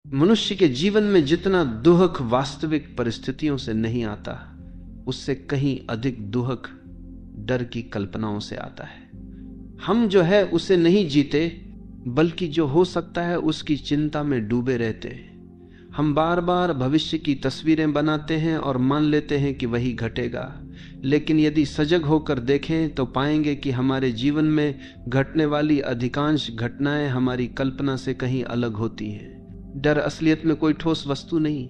मनुष्य के जीवन में जितना दुहक वास्तविक परिस्थितियों से नहीं आता, उससे कहीं अधिक दुहक डर की कल्पनाओं से आता है। हम जो है उसे नहीं जीते, बल्कि जो हो सकता है उसकी चिंता में डूबे रहते हैं। हम बार बार भविष्य की तस्वीरें बनाते हैं और मान लेते हैं कि वही घटेगा, लेकिन यदि सजग होकर देखें तो पाएंगे कि हमारे जीवन में घटने वाली अधिकांश घटनाएं हमारी कल्पना से कहीं अलग होती हैं। डर असलियत में कोई ठोस वस्तु नहीं,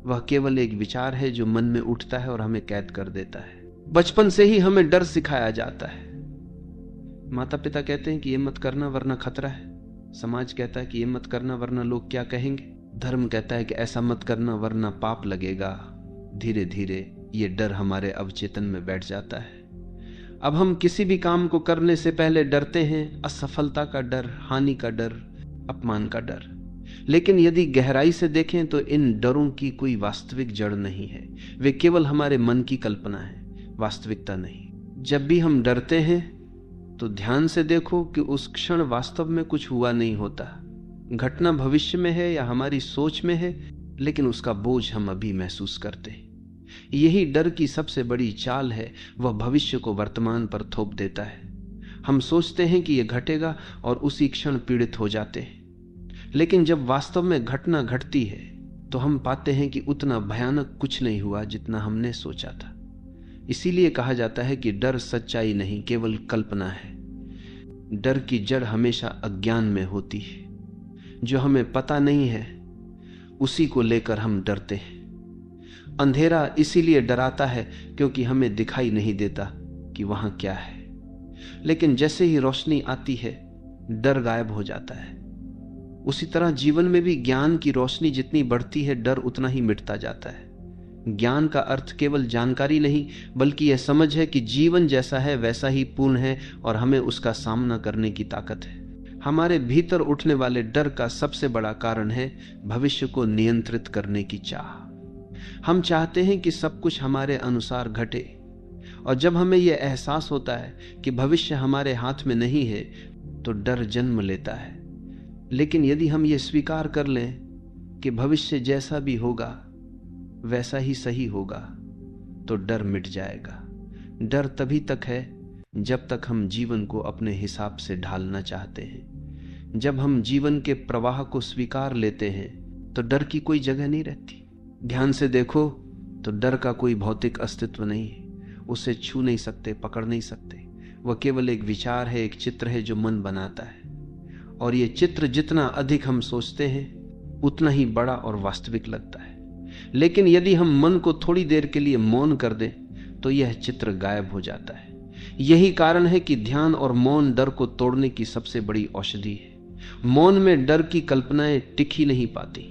वह केवल एक विचार है जो मन में उठता है और हमें कैद कर देता है। बचपन से ही हमें डर सिखाया जाता है। माता पिता कहते हैं कि ये मत करना वरना खतरा है। समाज कहता है कि ये मत करना वरना लोग क्या कहेंगे। धर्म कहता है कि ऐसा मत करना वरना पाप लगेगा। धीरे धीरे ये डर हमारे अवचेतन में बैठ जाता है। अब हम किसी भी काम को करने से पहले डरते हैं। असफलता का डर, हानि का डर, अपमान का डर। लेकिन यदि गहराई से देखें तो इन डरों की कोई वास्तविक जड़ नहीं है। वे केवल हमारे मन की कल्पना है, वास्तविकता नहीं। जब भी हम डरते हैं तो ध्यान से देखो कि उस क्षण वास्तव में कुछ हुआ नहीं होता। घटना भविष्य में है या हमारी सोच में है, लेकिन उसका बोझ हम अभी महसूस करते हैं। यही डर की सबसे बड़ी चाल है, वह भविष्य को वर्तमान पर थोप देता है। हम सोचते हैं कि यह घटेगा और उसी क्षण पीड़ित हो जाते हैं, लेकिन जब वास्तव में घटना घटती है तो हम पाते हैं कि उतना भयानक कुछ नहीं हुआ जितना हमने सोचा था। इसीलिए कहा जाता है कि डर सच्चाई नहीं, केवल कल्पना है। डर की जड़ हमेशा अज्ञान में होती है। जो हमें पता नहीं है उसी को लेकर हम डरते हैं। अंधेरा इसीलिए डराता है क्योंकि हमें दिखाई नहीं देता कि वहां क्या है, लेकिन जैसे ही रोशनी आती है डर गायब हो जाता है। उसी तरह जीवन में भी ज्ञान की रोशनी जितनी बढ़ती है, डर उतना ही मिटता जाता है। ज्ञान का अर्थ केवल जानकारी नहीं, बल्कि यह समझ है कि जीवन जैसा है वैसा ही पूर्ण है और हमें उसका सामना करने की ताकत है। हमारे भीतर उठने वाले डर का सबसे बड़ा कारण है भविष्य को नियंत्रित करने की चाह। हम चाहते हैं कि सब कुछ हमारे अनुसार घटे, और जब हमें यह एहसास होता है कि भविष्य हमारे हाथ में नहीं है तो डर जन्म लेता है। लेकिन यदि हम ये स्वीकार कर लें कि भविष्य जैसा भी होगा वैसा ही सही होगा, तो डर मिट जाएगा। डर तभी तक है जब तक हम जीवन को अपने हिसाब से ढालना चाहते हैं। जब हम जीवन के प्रवाह को स्वीकार लेते हैं तो डर की कोई जगह नहीं रहती। ध्यान से देखो तो डर का कोई भौतिक अस्तित्व नहीं है। उसे छू नहीं सकते, पकड़ नहीं सकते। वह केवल एक विचार है, एक चित्र है जो मन बनाता है, और ये चित्र जितना अधिक हम सोचते हैं उतना ही बड़ा और वास्तविक लगता है। लेकिन यदि हम मन को थोड़ी देर के लिए मौन कर दें तो यह चित्र गायब हो जाता है। यही कारण है कि ध्यान और मौन डर को तोड़ने की सबसे बड़ी औषधि है। मौन में डर की कल्पनाएं टिक ही नहीं पाती।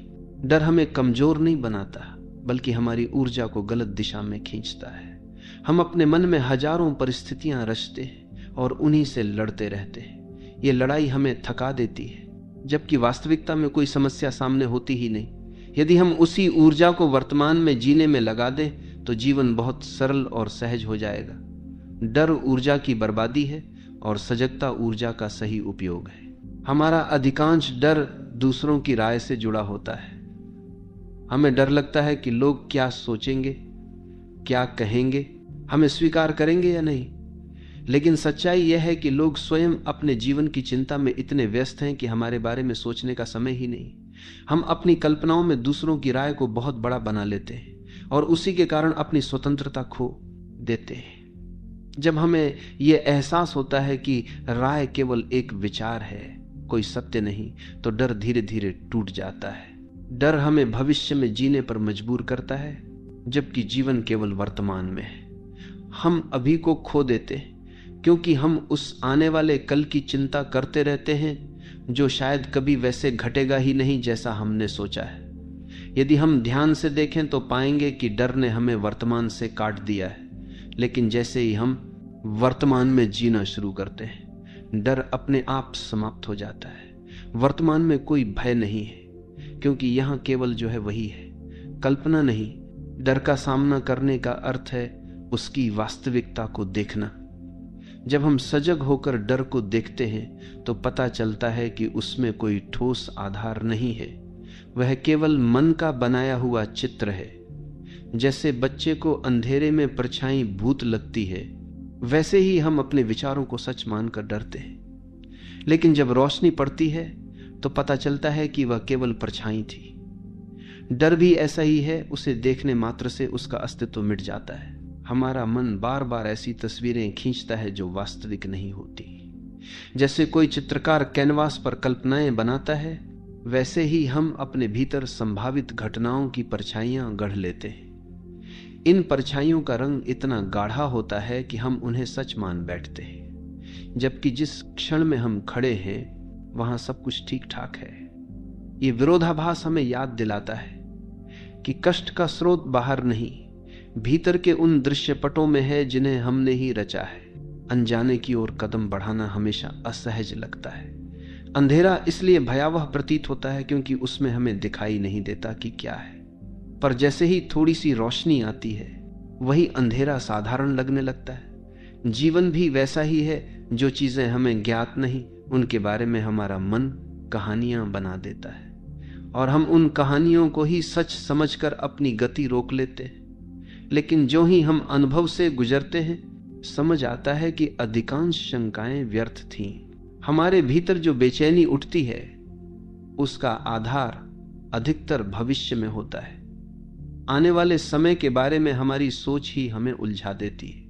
डर हमें कमजोर नहीं बनाता, बल्कि हमारी ऊर्जा को गलत दिशा में खींचता है। हम अपने मन में हजारों परिस्थितियां रचते हैं और उन्हीं से लड़ते रहते हैं। ये लड़ाई हमें थका देती है, जबकि वास्तविकता में कोई समस्या सामने होती ही नहीं। यदि हम उसी ऊर्जा को वर्तमान में जीने में लगा दें तो जीवन बहुत सरल और सहज हो जाएगा। डर ऊर्जा की बर्बादी है और सजगता ऊर्जा का सही उपयोग है। हमारा अधिकांश डर दूसरों की राय से जुड़ा होता है। हमें डर लगता है कि लोग क्या सोचेंगे, क्या कहेंगे, हमें स्वीकार करेंगे या नहीं। लेकिन सच्चाई यह है कि लोग स्वयं अपने जीवन की चिंता में इतने व्यस्त हैं कि हमारे बारे में सोचने का समय ही नहीं। हम अपनी कल्पनाओं में दूसरों की राय को बहुत बड़ा बना लेते हैं और उसी के कारण अपनी स्वतंत्रता खो देते हैं। जब हमें यह एहसास होता है कि राय केवल एक विचार है, कोई सत्य नहीं, तो डर धीरे धीरे टूट जाता है। डर हमें भविष्य में जीने पर मजबूर करता है, जबकि जीवन केवल वर्तमान में है। हम अभी को खो देते हैं क्योंकि हम उस आने वाले कल की चिंता करते रहते हैं जो शायद कभी वैसे घटेगा ही नहीं जैसा हमने सोचा है। यदि हम ध्यान से देखें तो पाएंगे कि डर ने हमें वर्तमान से काट दिया है, लेकिन जैसे ही हम वर्तमान में जीना शुरू करते हैं डर अपने आप समाप्त हो जाता है। वर्तमान में कोई भय नहीं है, क्योंकि यहां केवल जो है वही है, कल्पना नहीं। डर का सामना करने का अर्थ है उसकी वास्तविकता को देखना। जब हम सजग होकर डर को देखते हैं तो पता चलता है कि उसमें कोई ठोस आधार नहीं है। वह केवल मन का बनाया हुआ चित्र है। जैसे बच्चे को अंधेरे में परछाई भूत लगती है, वैसे ही हम अपने विचारों को सच मानकर डरते हैं। लेकिन जब रोशनी पड़ती है तो पता चलता है कि वह केवल परछाई थी। डर भी ऐसा ही है, उसे देखने मात्र से उसका अस्तित्व मिट जाता है। हमारा मन बार बार ऐसी तस्वीरें खींचता है जो वास्तविक नहीं होती। जैसे कोई चित्रकार कैनवास पर कल्पनाएं बनाता है, वैसे ही हम अपने भीतर संभावित घटनाओं की परछाइयां गढ़ लेते हैं। इन परछाइयों का रंग इतना गाढ़ा होता है कि हम उन्हें सच मान बैठते हैं, जबकि जिस क्षण में हम खड़े हैं वहां सब कुछ ठीक ठाक है। ये विरोधाभास हमें याद दिलाता है कि कष्ट का स्रोत बाहर नहीं, भीतर के उन दृश्यपटों में है जिन्हें हमने ही रचा है। अनजाने की ओर कदम बढ़ाना हमेशा असहज लगता है। अंधेरा इसलिए भयावह प्रतीत होता है क्योंकि उसमें हमें दिखाई नहीं देता कि क्या है, पर जैसे ही थोड़ी सी रोशनी आती है वही अंधेरा साधारण लगने लगता है। जीवन भी वैसा ही है। जो चीजें हमें ज्ञात नहीं, उनके बारे में हमारा मन कहानियां बना देता है और हम उन कहानियों को ही सच समझकर अपनी गति रोक लेते हैं। लेकिन जो ही हम अनुभव से गुजरते हैं, समझ आता है कि अधिकांश शंकाएं व्यर्थ थीं। हमारे भीतर जो बेचैनी उठती है उसका आधार अधिकतर भविष्य में होता है। आने वाले समय के बारे में हमारी सोच ही हमें उलझा देती है।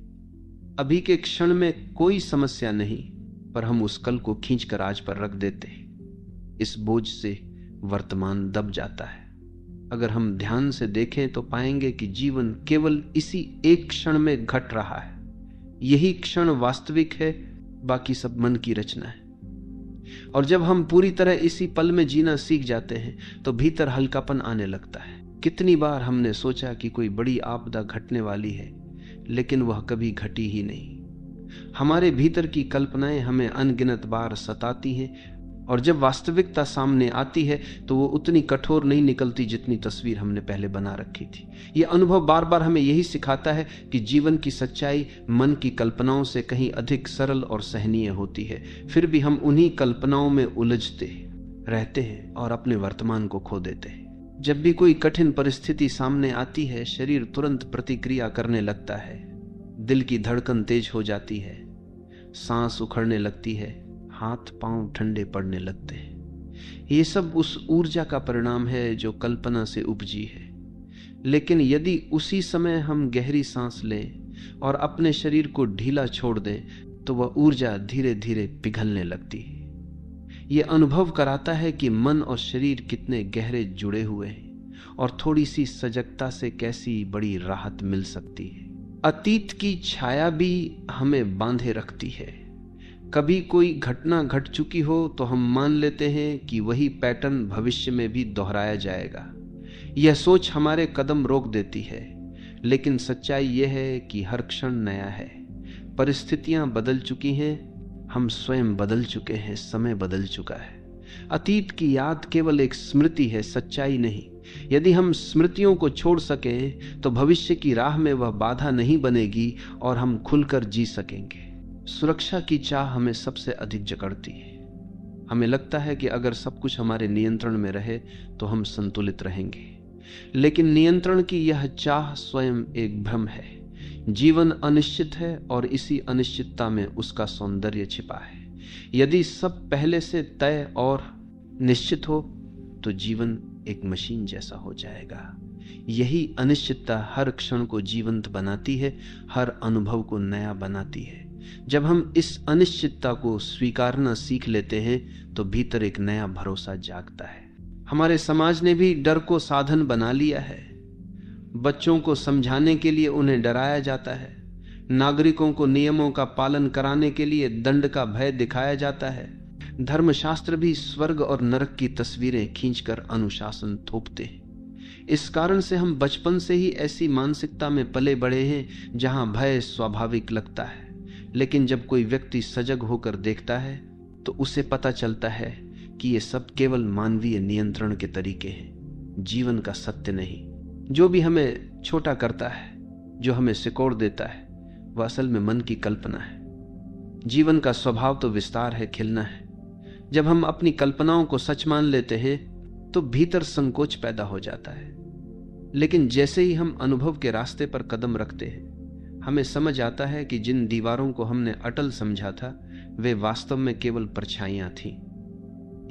अभी के क्षण में कोई समस्या नहीं, पर हम उस कल को खींचकर आज पर रख देते हैं। इस बोझ से वर्तमान दब जाता है। अगर हम ध्यान से देखें तो पाएंगे कि जीवन केवल इसी एक क्षण में घट रहा है। यही क्षण वास्तविक है, बाकी सब मन की रचना है। और जब हम पूरी तरह इसी पल में जीना सीख जाते हैं तो भीतर हल्कापन आने लगता है। कितनी बार हमने सोचा कि कोई बड़ी आपदा घटने वाली है, लेकिन वह कभी घटी ही नहीं। हमारे भीतर की कल्पनाएं हमें अनगिनत बार सताती हैं, और जब वास्तविकता सामने आती है तो वो उतनी कठोर नहीं निकलती जितनी तस्वीर हमने पहले बना रखी थी। ये अनुभव बार बार हमें यही सिखाता है कि जीवन की सच्चाई मन की कल्पनाओं से कहीं अधिक सरल और सहनीय होती है। फिर भी हम उन्हीं कल्पनाओं में उलझते रहते हैं और अपने वर्तमान को खो देते हैं। जब भी कोई कठिन परिस्थिति सामने आती है, शरीर तुरंत प्रतिक्रिया करने लगता है। दिल की धड़कन तेज हो जाती है, सांस उखड़ने लगती है, हाथ पांव ठंडे पड़ने लगते हैं। ये सब उस ऊर्जा का परिणाम है जो कल्पना से उपजी है। लेकिन यदि उसी समय हम गहरी सांस लें और अपने शरीर को ढीला छोड़ दें तो वह ऊर्जा धीरे धीरे पिघलने लगती है। यह अनुभव कराता है कि मन और शरीर कितने गहरे जुड़े हुए हैं और थोड़ी सी सजगता से कैसी बड़ी राहत मिल सकती है। अतीत की छाया भी हमें बांधे रखती है। कभी कोई घटना घट चुकी हो तो हम मान लेते हैं कि वही पैटर्न भविष्य में भी दोहराया जाएगा। यह सोच हमारे कदम रोक देती है। लेकिन सच्चाई यह है कि हर क्षण नया है। परिस्थितियां बदल चुकी हैं, हम स्वयं बदल चुके हैं, समय बदल चुका है। अतीत की याद केवल एक स्मृति है, सच्चाई नहीं। यदि हम स्मृतियों को छोड़ सकें तो भविष्य की राह में वह बाधा नहीं बनेगी और हम खुलकर जी सकेंगे। सुरक्षा की चाह हमें सबसे अधिक जकड़ती है। हमें लगता है कि अगर सब कुछ हमारे नियंत्रण में रहे तो हम संतुलित रहेंगे, लेकिन नियंत्रण की यह चाह स्वयं एक भ्रम है। जीवन अनिश्चित है और इसी अनिश्चितता में उसका सौंदर्य छिपा है। यदि सब पहले से तय और निश्चित हो तो जीवन एक मशीन जैसा हो जाएगा। यही अनिश्चितता हर क्षण को जीवंत बनाती है, हर अनुभव को नया बनाती है। जब हम इस अनिश्चितता को स्वीकारना सीख लेते हैं तो भीतर एक नया भरोसा जागता है। हमारे समाज ने भी डर को साधन बना लिया है। बच्चों को समझाने के लिए उन्हें डराया जाता है। नागरिकों को नियमों का पालन कराने के लिए दंड का भय दिखाया जाता है। धर्मशास्त्र भी स्वर्ग और नरक की तस्वीरें खींचकर अनुशासन थोपते हैं। इस कारण से हम बचपन से ही ऐसी मानसिकता में पले बढ़े हैं जहां भय स्वाभाविक लगता है। लेकिन जब कोई व्यक्ति सजग होकर देखता है तो उसे पता चलता है कि ये सब केवल मानवीय नियंत्रण के तरीके हैं, जीवन का सत्य नहीं। जो भी हमें छोटा करता है, जो हमें सिकोड़ देता है, वह असल में मन की कल्पना है। जीवन का स्वभाव तो विस्तार है, खिलना है। जब हम अपनी कल्पनाओं को सच मान लेते हैं तो भीतर संकोच पैदा हो जाता है। लेकिन जैसे ही हम अनुभव के रास्ते पर कदम रखते हैं, हमें समझ आता है कि जिन दीवारों को हमने अटल समझा था वे वास्तव में केवल परछाइयां थीं।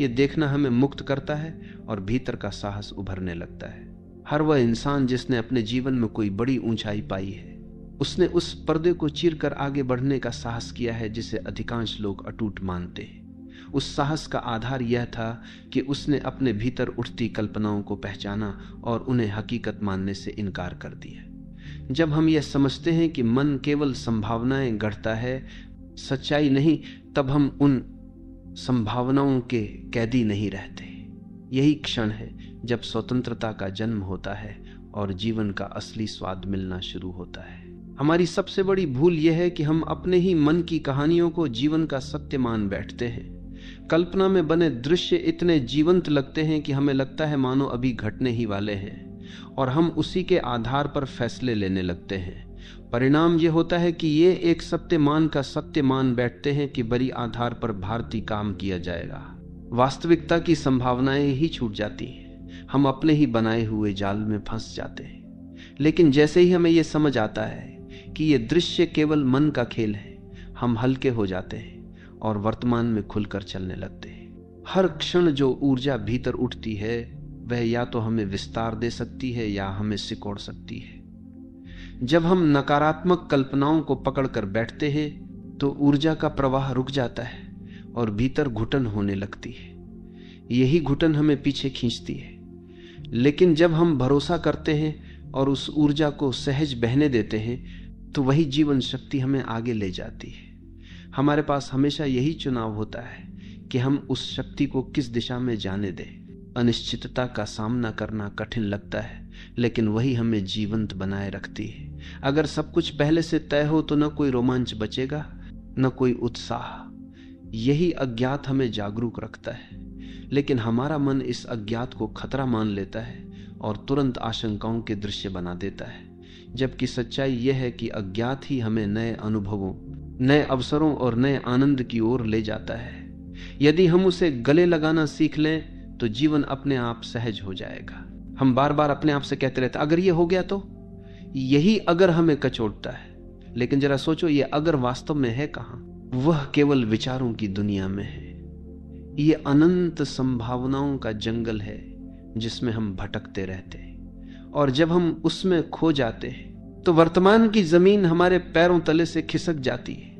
ये देखना हमें मुक्त करता है और भीतर का साहस उभरने लगता है। हर वह इंसान जिसने अपने जीवन में कोई बड़ी ऊंचाई पाई है, उसने उस पर्दे को चीरकर आगे बढ़ने का साहस किया है जिसे अधिकांश लोग अटूट मानते हैं। उस साहस का आधार यह था कि उसने अपने भीतर उठती कल्पनाओं को पहचाना और उन्हें हकीकत मानने से इनकार कर दिया। जब हम यह समझते हैं कि मन केवल संभावनाएं गढ़ता है, सच्चाई नहीं, तब हम उन संभावनाओं के कैदी नहीं रहते। यही क्षण है जब स्वतंत्रता का जन्म होता है और जीवन का असली स्वाद मिलना शुरू होता है। हमारी सबसे बड़ी भूल यह है कि हम अपने ही मन की कहानियों को जीवन का सत्य मान बैठते हैं। कल्पना में बने दृश्य इतने जीवंत लगते हैं कि हमें लगता है मानो अभी घटने ही वाले हैं और हम उसी के आधार पर फैसले लेने लगते हैं। परिणाम यह होता है कि ये एक सत्यमान का सत्य मान बैठते हैं कि बड़ी आधार पर भारतीय काम किया जाएगा। वास्तविकता की संभावनाएं ही छूट जाती हैं। हम अपने ही बनाए हुए जाल में फंस जाते हैं। लेकिन जैसे ही हमें यह समझ आता है कि ये दृश्य केवल मन का खेल है, हम हल्के हो जाते हैं और वर्तमान में खुलकर चलने लगते हैं। हर क्षण जो ऊर्जा भीतर उठती है वह या तो हमें विस्तार दे सकती है या हमें सिकोड़ सकती है। जब हम नकारात्मक कल्पनाओं को पकड़कर बैठते हैं तो ऊर्जा का प्रवाह रुक जाता है और भीतर घुटन होने लगती है। यही घुटन हमें पीछे खींचती है। लेकिन जब हम भरोसा करते हैं और उस ऊर्जा को सहज बहने देते हैं तो वही जीवन शक्ति हमें आगे ले जाती है। हमारे पास हमेशा यही चुनाव होता है कि हम उस शक्ति को किस दिशा में जाने दें। अनिश्चितता का सामना करना कठिन लगता है, लेकिन वही हमें जीवंत बनाए रखती है। अगर सब कुछ पहले से तय हो तो न कोई रोमांच बचेगा, न कोई उत्साह। यही अज्ञात हमें जागरूक रखता है। लेकिन हमारा मन इस अज्ञात को खतरा मान लेता है और तुरंत आशंकाओं के दृश्य बना देता है, जबकि सच्चाई यह है कि अज्ञात ही हमें नए अनुभवों, नए अवसरों और नए आनंद की ओर ले जाता है। यदि हम उसे गले लगाना सीख लें तो जीवन अपने आप सहज हो जाएगा। हम बार बार अपने आप से कहते रहते अगर ये हो गया तो, यही अगर हमें कचोटता है। लेकिन जरा सोचो, ये अगर वास्तव में है कहां? वह केवल विचारों की दुनिया में है। ये अनंत संभावनाओं का जंगल है जिसमें हम भटकते रहते हैं, और जब हम उसमें खो जाते हैं तो वर्तमान की जमीन हमारे पैरों तले से खिसक जाती है।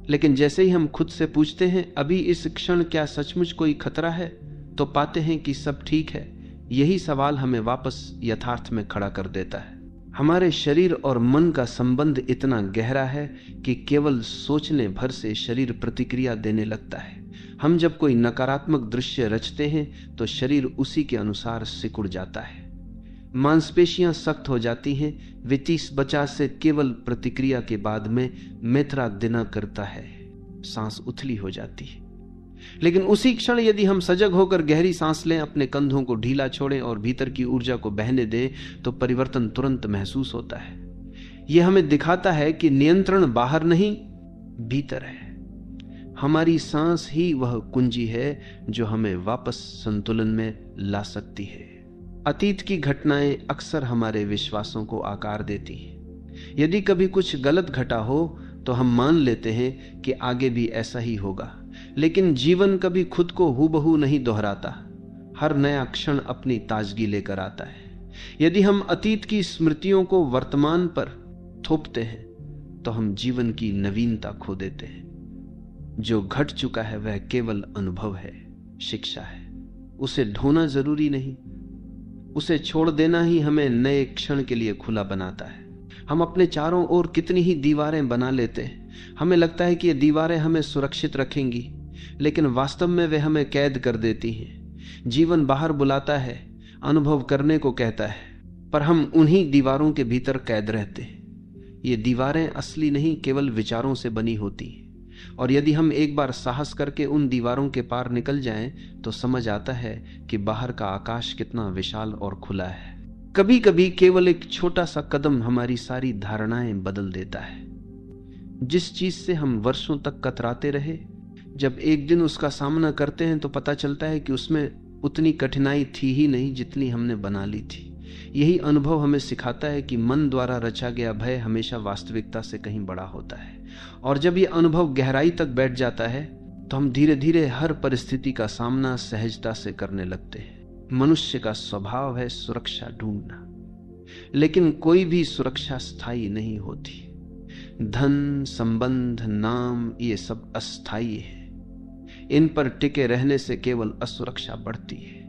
लेकिन जैसे ही हम खुद से पूछते हैं अभी इस क्षण क्या सचमुच कोई खतरा है, तो पाते हैं कि सब ठीक है। यही सवाल हमें वापस यथार्थ में खड़ा कर देता है। हमारे शरीर और मन का संबंध इतना गहरा है कि केवल सोचने भर से शरीर प्रतिक्रिया देने लगता है। हम जब कोई नकारात्मक दृश्य रचते हैं तो शरीर उसी के अनुसार सिकुड़ जाता है। मांसपेशियां सख्त हो जाती हैं। वे 30-50 से केवल प्रतिक्रिया के बाद में मेत्रा दिना करता है, सांस उथली हो जाती है। लेकिन उसी क्षण यदि हम सजग होकर गहरी सांस लें, अपने कंधों को ढीला छोड़ें और भीतर की ऊर्जा को बहने दें, तो परिवर्तन तुरंत महसूस होता है। यह हमें दिखाता है कि नियंत्रण बाहर नहीं, भीतर है। हमारी सांस ही वह कुंजी है जो हमें वापस संतुलन में ला सकती है। अतीत की घटनाएं अक्सर हमारे विश्वासों को आकार देती हैं। यदि कभी कुछ गलत घटा हो तो हम मान लेते हैं कि आगे भी ऐसा ही होगा। लेकिन जीवन कभी खुद को हूबहू नहीं दोहराता। हर नया क्षण अपनी ताजगी लेकर आता है। यदि हम अतीत की स्मृतियों को वर्तमान पर थोपते हैं तो हम जीवन की नवीनता खो देते हैं। जो घट चुका है वह केवल अनुभव है, शिक्षा है। उसे ढोना जरूरी नहीं, उसे छोड़ देना ही हमें नए क्षण के लिए खुला बनाता है। हम अपने चारों ओर कितनी ही दीवारें बना लेते हैं। हमें लगता है कि ये दीवारें हमें सुरक्षित रखेंगी, लेकिन वास्तव में वे हमें कैद कर देती हैं। जीवन बाहर बुलाता है, अनुभव करने को कहता है, पर हम उन्हीं दीवारों के भीतर कैद रहते हैं। ये दीवारें असली नहीं, केवल विचारों से बनी होती हैं। और यदि हम एक बार साहस करके उन दीवारों के पार निकल जाएं, तो समझ आता है कि बाहर का आकाश कितना विशाल और खुला है। कभी कभी केवल एक छोटा सा कदम हमारी सारी धारणाएं बदल देता है। जिस चीज से हम वर्षों तक कतराते रहे, जब एक दिन उसका सामना करते हैं तो पता चलता है कि उसमें उतनी कठिनाई थी ही नहीं जितनी हमने बना ली थी। यही अनुभव हमें सिखाता है कि मन द्वारा रचा गया भय हमेशा वास्तविकता से कहीं बड़ा होता है। और जब यह अनुभव गहराई तक बैठ जाता है तो हम धीरे धीरे हर परिस्थिति का सामना सहजता से करने लगते हैं। मनुष्य का स्वभाव है सुरक्षा ढूंढना, लेकिन कोई भी सुरक्षा स्थायी नहीं होती। धन, संबंध, नाम, ये सब अस्थायी है। इन पर टिके रहने से केवल असुरक्षा बढ़ती है।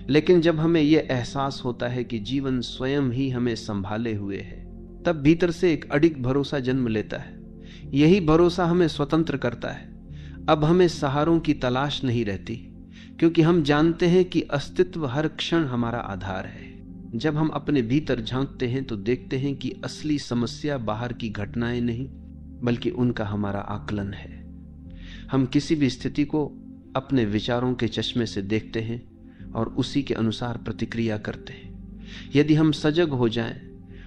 लेकिन जब हमें यह एहसास होता है कि जीवन स्वयं ही हमें संभाले हुए है, तब भीतर से एक अडिग भरोसा जन्म लेता है। यही भरोसा हमें स्वतंत्र करता है। अब हमें सहारों की तलाश नहीं रहती, क्योंकि हम जानते हैं कि अस्तित्व हर क्षण हमारा आधार है। जब हम अपने भीतर झांकते हैं तो देखते हैं कि असली समस्या बाहर की घटनाएं नहीं, बल्कि उनका हमारा आकलन है। हम किसी भी स्थिति को अपने विचारों के चश्मे से देखते हैं और उसी के अनुसार प्रतिक्रिया करते हैं। यदि हम सजग हो जाएं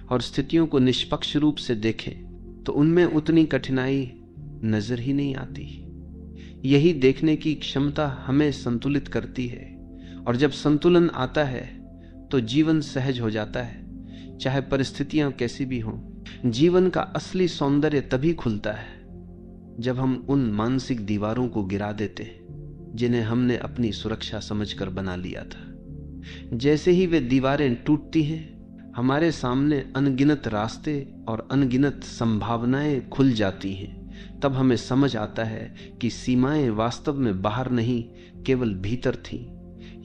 और स्थितियों को निष्पक्ष रूप से देखें तो उनमें उतनी कठिनाई नजर ही नहीं आती। यही देखने की क्षमता हमें संतुलित करती है, और जब संतुलन आता है तो जीवन सहज हो जाता है, चाहे परिस्थितियां कैसी भी हों। जीवन का असली सौंदर्य तभी खुलता है जब हम उन मानसिक दीवारों को गिरा देते हैं जिन्हें हमने अपनी सुरक्षा समझकर बना लिया था। जैसे ही वे दीवारें टूटती हैं, हमारे सामने अनगिनत रास्ते और अनगिनत संभावनाएं खुल जाती हैं। तब हमें समझ आता है कि सीमाएं वास्तव में बाहर नहीं, केवल भीतर थीं।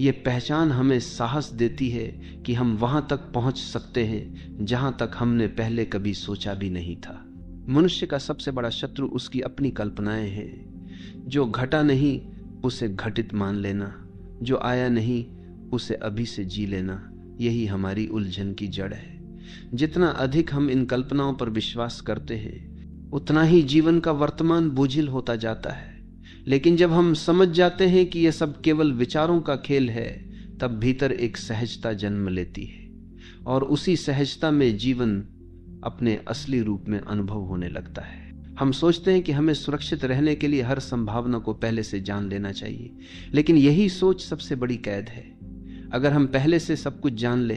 ये पहचान हमें साहस देती है कि हम वहां तक पहुंच सकते हैं जहां तक हमने पहले कभी सोचा भी नहीं था। मनुष्य का सबसे बड़ा शत्रु उसकी अपनी कल्पनाएं हैं। जो घटा नहीं उसे घटित मान लेना, जो आया नहीं उसे अभी से जी लेना, यही हमारी उलझन की जड़ है। जितना अधिक हम इन कल्पनाओं पर विश्वास करते हैं, उतना ही जीवन का वर्तमान बोझिल होता जाता है। लेकिन जब हम समझ जाते हैं कि यह सब केवल विचारों का खेल है, तब भीतर एक सहजता जन्म लेती है, और उसी सहजता में जीवन अपने असली रूप में अनुभव होने लगता है। हम सोचते हैं कि हमें सुरक्षित रहने के लिए हर संभावना को पहले से जान लेना चाहिए, लेकिन यही सोच सबसे बड़ी कैद है। अगर हम पहले से सब कुछ जान ले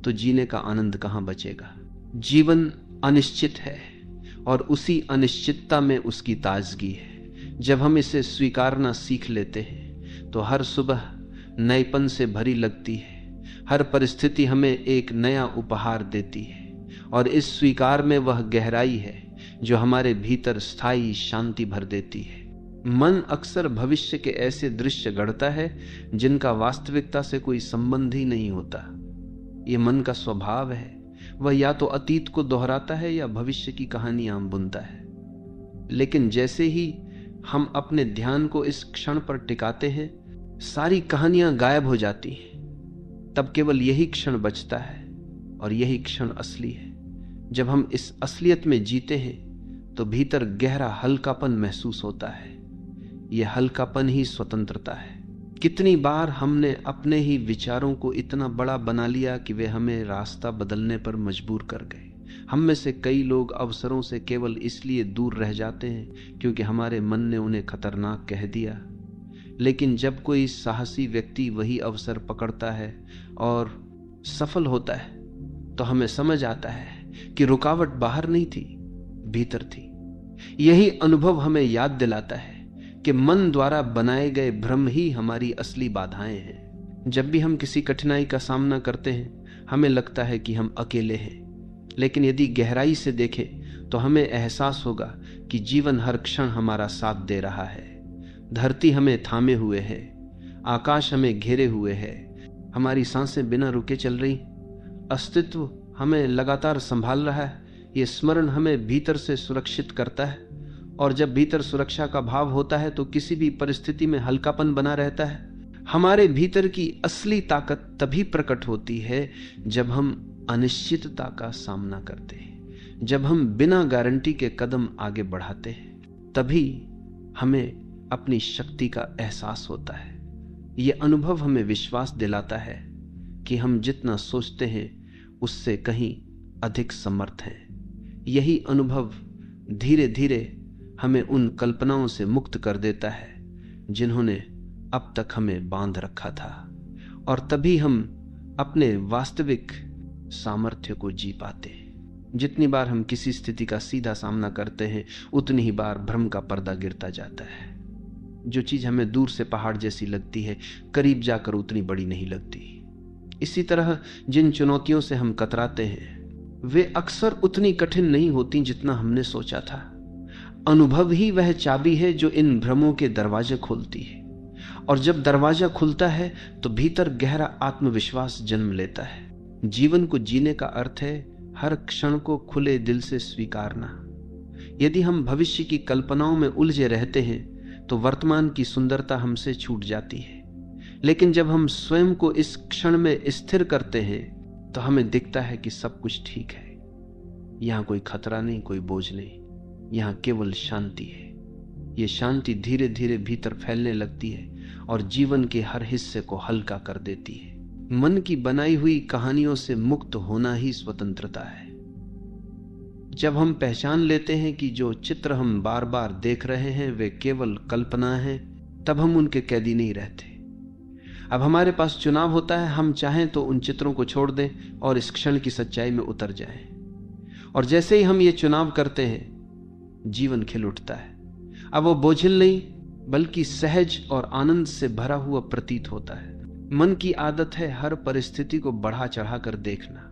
तो जीने का आनंद कहां बचेगा। जीवन अनिश्चित है और उसी अनिश्चितता में उसकी ताजगी है। जब हम इसे स्वीकारना सीख लेते हैं तो हर सुबह नएपन से भरी लगती है। हर परिस्थिति हमें एक नया उपहार देती है, और इस स्वीकार में वह गहराई है जो हमारे भीतर स्थायी शांति भर देती है। मन अक्सर भविष्य के ऐसे दृश्य गढ़ता है जिनका वास्तविकता से कोई संबंध ही नहीं होता। ये मन का स्वभाव है। वह या तो अतीत को दोहराता है या भविष्य की कहानियां बुनता है। लेकिन जैसे ही हम अपने ध्यान को इस क्षण पर टिकाते हैं, सारी कहानियां गायब हो जाती हैं। तब केवल यही क्षण बचता है, और यही क्षण असली है। जब हम इस असलियत में जीते हैं तो भीतर गहरा हल्कापन महसूस होता है। यह हल्कापन ही स्वतंत्रता है। कितनी बार हमने अपने ही विचारों को इतना बड़ा बना लिया कि वे हमें रास्ता बदलने पर मजबूर कर गए। हम में से कई लोग अवसरों से केवल इसलिए दूर रह जाते हैं क्योंकि हमारे मन ने उन्हें खतरनाक कह दिया। लेकिन जब कोई साहसी व्यक्ति वही अवसर पकड़ता है और सफल होता है, तो हमें समझ आता है कि रुकावट बाहर नहीं थी, भीतर थी। यही अनुभव हमें याद दिलाता है कि मन द्वारा बनाए गए भ्रम ही हमारी असली बाधाएं हैं। जब भी हम किसी कठिनाई का सामना करते हैं, हमें लगता है कि हम अकेले हैं, लेकिन यदि गहराई से देखें तो हमें एहसास होगा कि जीवन हर क्षण हमारा साथ दे रहा है। धरती हमें थामे हुए है, आकाश हमें घेरे हुए है, हमारी सांसें बिना रुके चल रही, अस्तित्व हमें लगातार संभाल रहा है। ये स्मरण हमें भीतर से सुरक्षित करता है, और जब भीतर सुरक्षा का भाव होता है तो किसी भी परिस्थिति में हल्कापन बना रहता है। हमारे भीतर की असली ताकत तभी प्रकट होती है जब हम अनिश्चितता का सामना करते हैं, जब हम बिना गारंटी के कदम आगे बढ़ाते हैं। तभी हमें अपनी शक्ति का एहसास होता है। यह अनुभव हमें विश्वास दिलाता है कि हम जितना सोचते हैं उससे कहीं अधिक समर्थ हैं। यही अनुभव धीरे धीरे हमें उन कल्पनाओं से मुक्त कर देता है जिन्होंने अब तक हमें बांध रखा था। और तभी हम अपने वास्तविक सामर्थ्य को जी पाते हैं। जितनी बार हम किसी स्थिति का सीधा सामना करते हैं, उतनी ही बार भ्रम का पर्दा गिरता जाता है। जो चीज हमें दूर से पहाड़ जैसी लगती है, करीब जाकर उतनी बड़ी नहीं लगती। इसी तरह जिन चुनौतियों से हम कतराते हैं, वे अक्सर उतनी कठिन नहीं होती जितना हमने सोचा था। अनुभव ही वह चाबी है जो इन भ्रमों के दरवाजे खोलती है, और जब दरवाजा खुलता है तो भीतर गहरा आत्मविश्वास जन्म लेता है। जीवन को जीने का अर्थ है हर क्षण को खुले दिल से स्वीकारना। यदि हम भविष्य की कल्पनाओं में उलझे रहते हैं तो वर्तमान की सुंदरता हमसे छूट जाती है, लेकिन जब हम स्वयं को इस क्षण में स्थिर करते हैं तो हमें दिखता है कि सब कुछ ठीक है। यहां कोई खतरा नहीं, कोई बोझ नहीं, यहां केवल शांति है। ये शांति धीरे धीरे भीतर फैलने लगती है और जीवन के हर हिस्से को हल्का कर देती है। मन की बनाई हुई कहानियों से मुक्त होना ही स्वतंत्रता है। जब हम पहचान लेते हैं कि जो चित्र हम बार बार देख रहे हैं वे केवल कल्पना है, तब हम उनके कैदी नहीं रहते। अब हमारे पास चुनाव होता है, हम चाहें तो उन चित्रों को छोड़ दें और इस क्षण की सच्चाई में उतर जाएं। और जैसे ही हम ये चुनाव करते हैं, जीवन खिल उठता है। अब वो बोझिल नहीं, बल्कि सहज और आनंद से भरा हुआ प्रतीत होता है। मन की आदत है हर परिस्थिति को बढ़ा चढ़ा कर देखना।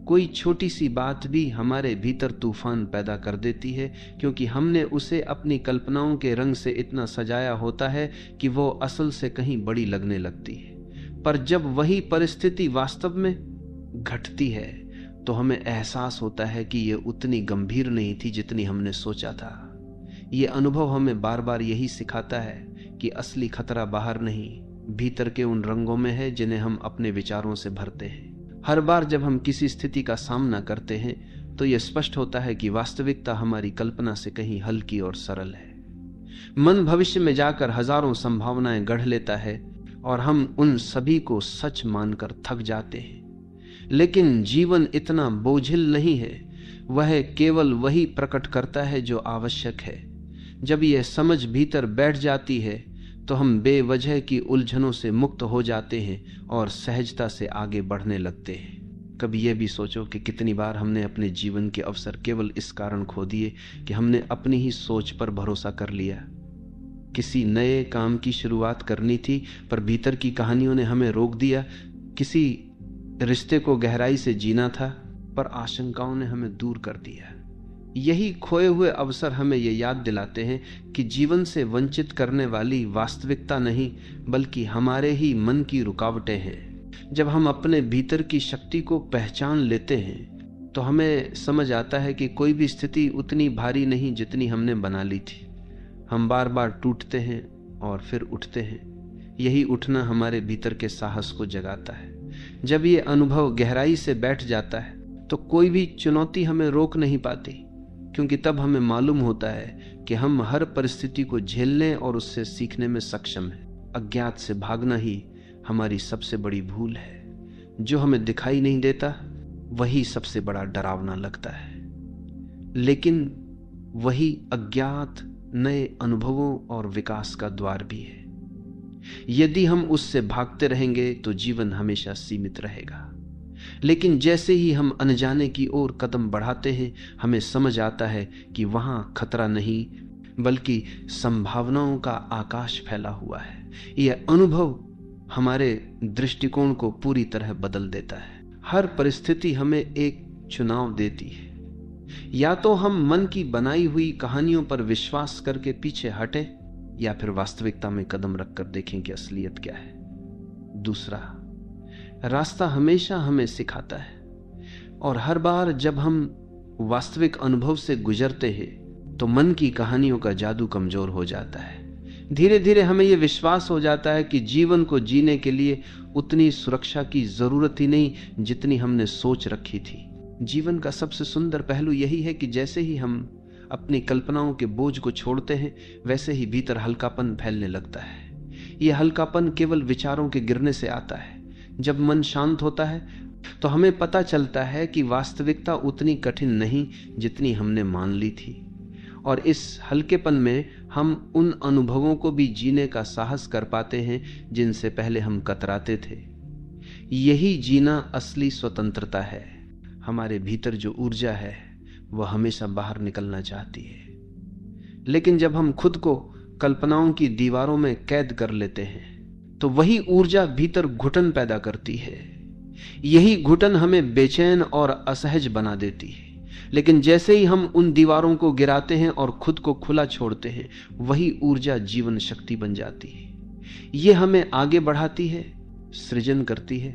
कोई छोटी सी बात भी हमारे भीतर तूफान पैदा कर देती है, क्योंकि हमने उसे अपनी कल्पनाओं के रंग से इतना सजाया होता है कि वो असल से कहीं बड़ी लगने लगती है। पर जब वही परिस्थिति वास्तव में घटती है तो हमें एहसास होता है कि ये उतनी गंभीर नहीं थी जितनी हमने सोचा था। ये अनुभव हमें बार बार यही सिखाता है कि असली खतरा बाहर नहीं, भीतर के उन रंगों में है जिन्हें हम अपने विचारों से भरते हैं। हर बार जब हम किसी स्थिति का सामना करते हैं तो यह स्पष्ट होता है कि वास्तविकता हमारी कल्पना से कहीं हल्की और सरल है। मन भविष्य में जाकर हजारों संभावनाएं गढ़ लेता है और हम उन सभी को सच मानकर थक जाते हैं। लेकिन जीवन इतना बोझिल नहीं है, वह केवल वही प्रकट करता है जो आवश्यक है। जब यह समझ भीतर बैठ जाती है तो हम बेवजह की उलझनों से मुक्त हो जाते हैं और सहजता से आगे बढ़ने लगते हैं। कभी यह भी सोचो कि कितनी बार हमने अपने जीवन के अवसर केवल इस कारण खो दिए कि हमने अपनी ही सोच पर भरोसा कर लिया। किसी नए काम की शुरुआत करनी थी, पर भीतर की कहानियों ने हमें रोक दिया। किसी रिश्ते को गहराई से जीना था, पर आशंकाओं ने हमें दूर कर दिया। यही खोए हुए अवसर हमें ये याद दिलाते हैं कि जीवन से वंचित करने वाली वास्तविकता नहीं, बल्कि हमारे ही मन की रुकावटें हैं। जब हम अपने भीतर की शक्ति को पहचान लेते हैं तो हमें समझ आता है कि कोई भी स्थिति उतनी भारी नहीं जितनी हमने बना ली थी। हम बार बार टूटते हैं और फिर उठते हैं। यही उठना हमारे भीतर के साहस को जगाता है। जब ये अनुभव गहराई से बैठ जाता है तो कोई भी चुनौती हमें रोक नहीं पाती, क्योंकि तब हमें मालूम होता है कि हम हर परिस्थिति को झेलने और उससे सीखने में सक्षम हैं। अज्ञात से भागना ही हमारी सबसे बड़ी भूल है। जो हमें दिखाई नहीं देता वही सबसे बड़ा डरावना लगता है, लेकिन वही अज्ञात नए अनुभवों और विकास का द्वार भी है। यदि हम उससे भागते रहेंगे तो जीवन हमेशा सीमित रहेगा, लेकिन जैसे ही हम अनजाने की ओर कदम बढ़ाते हैं, हमें समझ आता है कि वहां खतरा नहीं बल्कि संभावनाओं का आकाश फैला हुआ है। यह अनुभव हमारे दृष्टिकोण को पूरी तरह बदल देता है। हर परिस्थिति हमें एक चुनाव देती है। या तो हम मन की बनाई हुई कहानियों पर विश्वास करके पीछे हटें, या फिर वास्तविकता में कदम रखकर देखें कि असलियत क्या है। दूसरा रास्ता हमेशा हमें सिखाता है, और हर बार जब हम वास्तविक अनुभव से गुजरते हैं तो मन की कहानियों का जादू कमजोर हो जाता है। धीरे धीरे हमें यह विश्वास हो जाता है कि जीवन को जीने के लिए उतनी सुरक्षा की जरूरत ही नहीं जितनी हमने सोच रखी थी। जीवन का सबसे सुंदर पहलू यही है कि जैसे ही हम अपनी कल्पनाओं के बोझ को छोड़ते हैं, वैसे ही भीतर हल्कापन फैलने लगता है। यह हल्कापन केवल विचारों के गिरने से आता है। जब मन शांत होता है तो हमें पता चलता है कि वास्तविकता उतनी कठिन नहीं जितनी हमने मान ली थी, और इस हल्केपन में हम उन अनुभवों को भी जीने का साहस कर पाते हैं जिनसे पहले हम कतराते थे। यही जीना असली स्वतंत्रता है। हमारे भीतर जो ऊर्जा है वह हमेशा बाहर निकलना चाहती है, लेकिन जब हम खुद को कल्पनाओं की दीवारों में कैद कर लेते हैं तो वही ऊर्जा भीतर घुटन पैदा करती है। यही घुटन हमें बेचैन और असहज बना देती है। लेकिन जैसे ही हम उन दीवारों को गिराते हैं और खुद को खुला छोड़ते हैं, वही ऊर्जा जीवन शक्ति बन जाती है। यह हमें आगे बढ़ाती है, सृजन करती है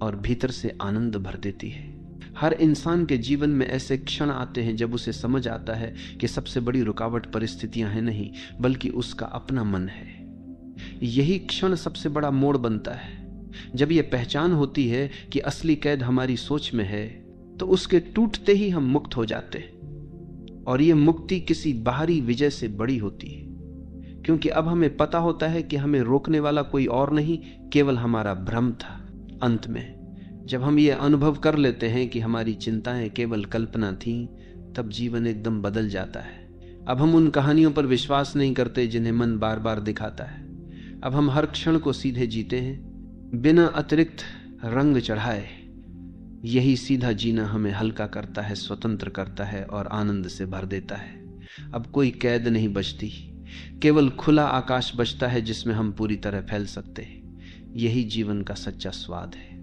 और भीतर से आनंद भर देती है। हर इंसान के जीवन में ऐसे क्षण आते हैं जब उसे समझ आता है कि सबसे बड़ी रुकावट परिस्थितियां हैं नहीं, बल्कि उसका अपना मन है। यही क्षण सबसे बड़ा मोड़ बनता है। जब यह पहचान होती है कि असली कैद हमारी सोच में है, तो उसके टूटते ही हम मुक्त हो जाते हैं। और यह मुक्ति किसी बाहरी विजय से बड़ी होती है, क्योंकि अब हमें पता होता है कि हमें रोकने वाला कोई और नहीं, केवल हमारा भ्रम था। अंत में जब हम ये अनुभव कर लेते हैं कि हमारी चिंताएं केवल कल्पना थीं, तब जीवन एकदम बदल जाता है। अब हम उन कहानियों पर विश्वास नहीं करते जिन्हें मन बार बार दिखाता है। अब हम हर क्षण को सीधे जीते हैं, बिना अतिरिक्त रंग चढ़ाए। यही सीधा जीना हमें हल्का करता है, स्वतंत्र करता है और आनंद से भर देता है। अब कोई कैद नहीं बचती, केवल खुला आकाश बचता है जिसमें हम पूरी तरह फैल सकते हैं। यही जीवन का सच्चा स्वाद है।